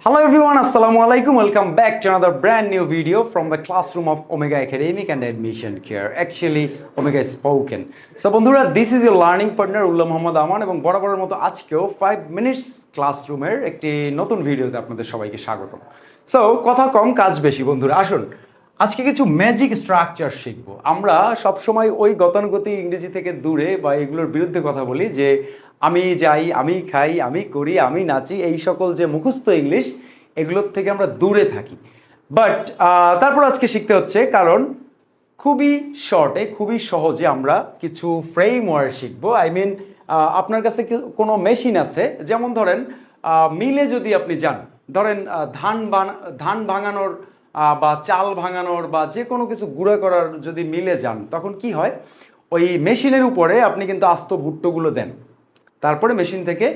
Hello everyone, Assalamu alaikum. Welcome back to another brand new video from the classroom of Omega Academic and Admission Care. Actually, Omega Spoken. So বন্ধুরা, this is your learning partner উল্লাহ মোহাম্মদ আমান এবং বরাবরের মতো আজকেও 5 minutes ক্লাসরুমের একটি নতুন ভিডিওতে আপনাদের সবাইকে স্বাগতম। সো কথা কম কাজ বেশি বন্ধুরা, আসুন আজকে কিছু ম্যাজিক স্ট্রাকচার শিখবো। আমরা সবসময় ওই গতানুগতিক ইংরেজি থেকে দূরে বা এগুলোর বিরুদ্ধে কথা বলি যে আমি যাই, আমি খাই, আমি করি, আমি নাচি, এই সকল যে মুখস্থ ইংলিশ এগুলোর থেকে আমরা দূরে থাকি। বাট তারপর আজকে শিখতে হচ্ছে, কারণ খুবই শর্টে খুবই সহজে আমরা কিছু ফ্রেমওয়ার্ক শিখবো। আই মিন আপনার কাছে কোনো মেশিন আছে, যেমন ধরেন মিলে যদি আপনি যান, ধরেন ধান ভাঙানোর বা চাল ভাঙানোর বা যে কোনো কিছু গুঁড়া করার যদি মিলে যান, তখন কি হয়, ওই মেশিনের উপরে আপনি কিন্তু আস্ত ভুট্টোগুলো দেন, তারপরে মেশিন থেকে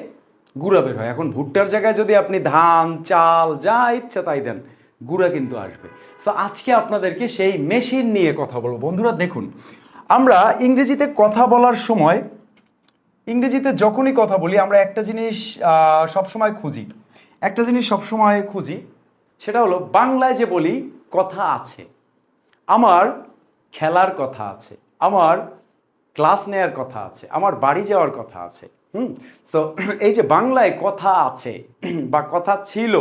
গুঁড়া বের হয়। এখন ভুট্টার জায়গায় যদি আপনি ধান চাল যা ইচ্ছা তাই দেন, গুঁড়া কিন্তু আসবে। সো আজকে আপনাদেরকে সেই মেশিন নিয়ে কথা বলবো। বন্ধুরা দেখুন, আমরা ইংরেজিতে কথা বলার সময়, ইংরেজিতে যখনই কথা বলি আমরা একটা জিনিস সবসময় খুঁজি, সেটা হলো বাংলায় যে বলি কথা আছে, আমার খেলার কথা আছে, আমার ক্লাস নেওয়ার কথা আছে, আমার বাড়ি যাওয়ার কথা আছে। সো এই যে বাংলায় কথা আছে বা কথা ছিল,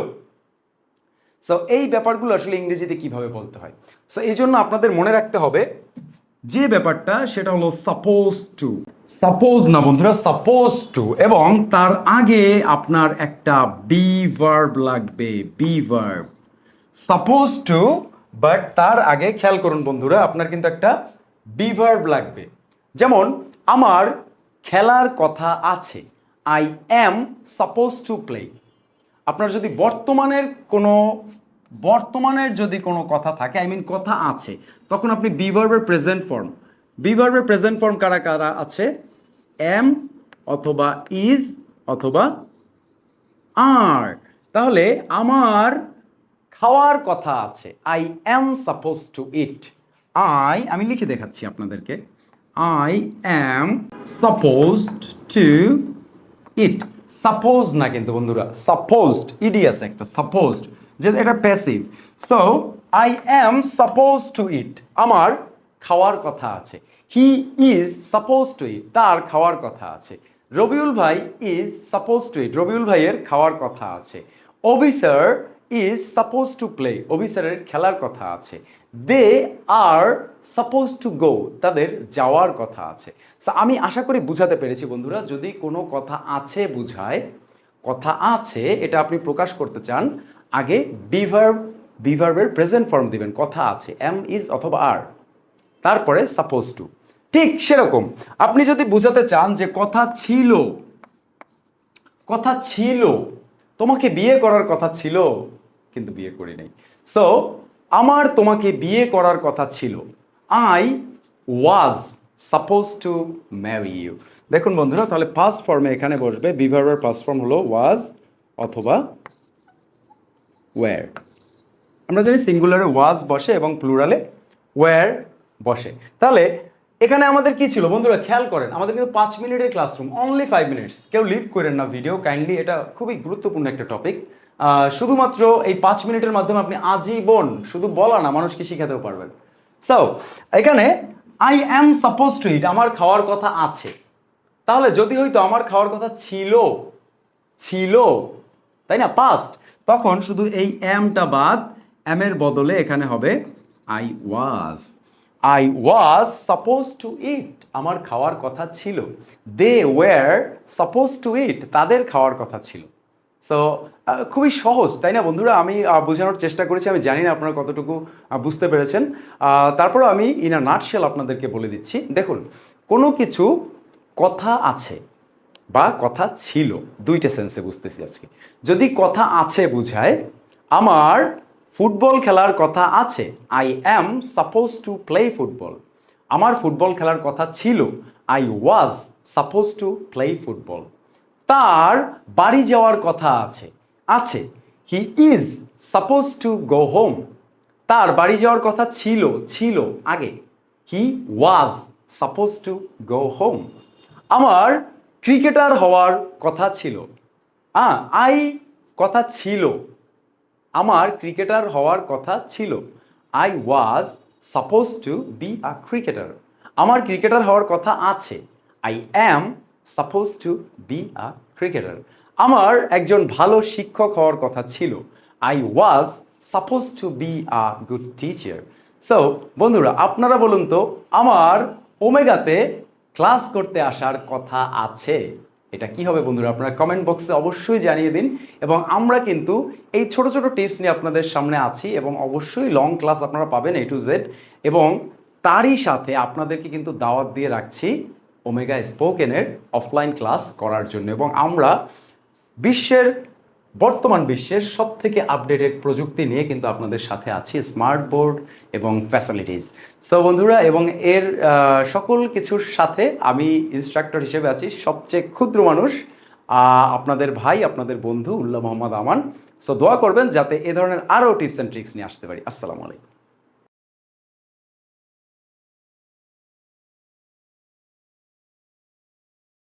সো এই ব্যাপারগুলো আসলে ইংরেজিতে কিভাবে বলতে হয়। সো এই জন্য আপনাদের মনে রাখতে হবে যে ব্যাপারটা, সেটা হলো সাপোজ না বন্ধুরা, সাপোজ টু, এবং তার আগে আপনার একটা বি ভার্ব লাগবে, be verb. Suppose two, but তার আগে খেয়াল করুন বন্ধুরা, আপনার কিন্তু একটা বি ভার্ব লাগবে। যেমন আমার খেলার কথা আছে, I am suppose to play. আপনার যদি বর্তমানের যদি কোনো কথা থাকে, আই মিন কথা আছে, তখন আপনি বি ভার্বের প্রেজেন্ট ফর্ম কারা কারা আছে, এম অথবা ইজ অথবা আর। তাহলে আমার খাওয়ার কথা আছে, আই অ্যাম সাপোজ টু ইট। আমি লিখে দেখাচ্ছি আপনাদেরকে, I am supposed to it. Suppose না কিন্তু বন্ধুরা, সাপোজড, ইডি আছে একটা, সাপোজড, যে এটা passive. So I am suppose to eat, আমার খাওয়ার কথা আছে। He is suppose to eat, তার খাওয়ার কথা আছে। রবিউল ভাই is suppose to eat, Rabiul ভাইয়ের খাওয়ার কথা আছে। Officer is suppose to play, অফিসারের খেলার কথা আছে। দে আর সাপোজ টু গো, তাদের যাওয়ার কথা আছে। আমি আশা করি বুঝাতে পেরেছি বন্ধুরা। যদি কোনো কথা আছে বুঝায়, কথা আছে এটা আপনি প্রকাশ করতে চান, আগে বিভার্বের প্রেজেন্ট ফর্ম দিবেন, কথা আছে, এম ইজ অথবা আর, তারপরে সাপোজ টু। ঠিক সেরকম আপনি যদি বুঝাতে চান যে কথা ছিল, তোমাকে বিয়ে করার কথা ছিল কিন্তু বিয়ে করি নাই, সো আমার তোমাকে বিয়ে করার কথা ছিল, I was suppose to marry you. দেখুন বন্ধুরা, তাহলে পাস্ট ফর্মে এখানে বসবে, বিভার্বের পাস্ট ফর্ম হলো ওয়াজ অথবা ওয়্যার। আমরা জানি সিঙ্গুলারে ওয়াজ বসে এবং প্লুরালে ওয়্যার বসে। তাহলে এখানে আমাদের কি ছিল বন্ধুরা, খেয়াল করেন, আমাদের কিন্তু 5 মিনিটের ক্লাসরুম, অনলি 5 মিনিটস। কেউ লিভ করেন না ভিডিও কাইন্ডলি, এটা খুবই গুরুত্বপূর্ণ একটা টপিক। শুধুমাত্র এই 5 মিনিটের মাধ্যমে আপনি আজীবন শুধু বলা না, মানুষকে শিখাতেও পারবেন। সো এখানে I am suppose to eat, আমার খাওয়ার কথা আছে। তাহলে যদি হয়তো আমার খাওয়ার কথা ছিল, তাই না, পাস্ট, তখন শুধু এই অ্যামটা বাদ, অ্যামের বদলে এখানে হবে I was suppose to eat, আমার খাওয়ার কথা ছিল। দে ওয়্যার সাপোজ টু ইট, তাদের খাওয়ার কথা ছিল। সো খুবই সহজ, তাই না বন্ধুরা? আমি বোঝানোর চেষ্টা করেছি, আমি জানি না আপনারা কতটুকু বুঝতে পেরেছেন। তারপরে আমি ইন আ নাটশেল আপনাদেরকে বলে দিচ্ছি। দেখুন, কোনো কিছু কথা আছে বা কথা ছিল, দুইটা সেন্সে বুঝতেছি আজকে। যদি কথা আছে বুঝায়, আমার ফুটবল খেলার কথা আছে, I am suppose to play football. আমার ফুটবল খেলার কথা ছিল, I was suppose to play football. তার বাড়ি যাওয়ার কথা আছে, he is suppose to go home. তার বাড়ি যাওয়ার কথা ছিল আগে, he was suppose to go home. আমার ক্রিকেটার হওয়ার কথা ছিল, আই কথা ছিল আমার ক্রিকেটার হওয়ার কথা ছিল। I was suppose two be a cricketer. আমার ক্রিকেটার হওয়ার কথা আছে। I am suppose two be a cricketer. আমার একজন ভালো শিক্ষক হওয়ার কথা ছিল। I was suppose two be a good teacher. So বন্ধুরা, আপনারা বলুন তো, আমার ওমেগাতে ক্লাস করতে আসার কথা আছে। এটা কি হবে বন্ধুরা? আপনারা কমেন্ট বক্সে অবশ্যই জানিয়ে দিন। এবং আমরা কিন্তু এই ছোট ছোট টিপস নিয়ে আপনাদের সামনে আছি, এবং অবশ্যই লং ক্লাস আপনারা পাবেন A to Z। এবং তারই সাথে আপনাদেরকে কিন্তু দাওয়াত দিয়ে রাখছি ওমেগা স্পোকেনের অফলাইন ক্লাস করার জন্য। এবং আমরা বর্তমান বিশ্বের সব থেকে আপডেটেড প্রযুক্তি নিয়ে কিন্তু আপনাদের সাথে আছি, স্মার্ট বোর্ড এবং ফ্যাসিলিটিস। সো বন্ধুরা, এবং এর সকল কিছুর সাথে আমি ইনস্ট্রাক্টর হিসেবে আছি, সবচেয়ে ক্ষুদ্র মানুষ, আপনাদের ভাই, আপনাদের বন্ধু উল্লাহ মোহাম্মদ আমান। সো দোয়া করবেন যাতে এ ধরনের আরও টিপস অ্যান্ড ট্রিক্স নিয়ে আসতে পারি। আসসালামু আলাইকুম।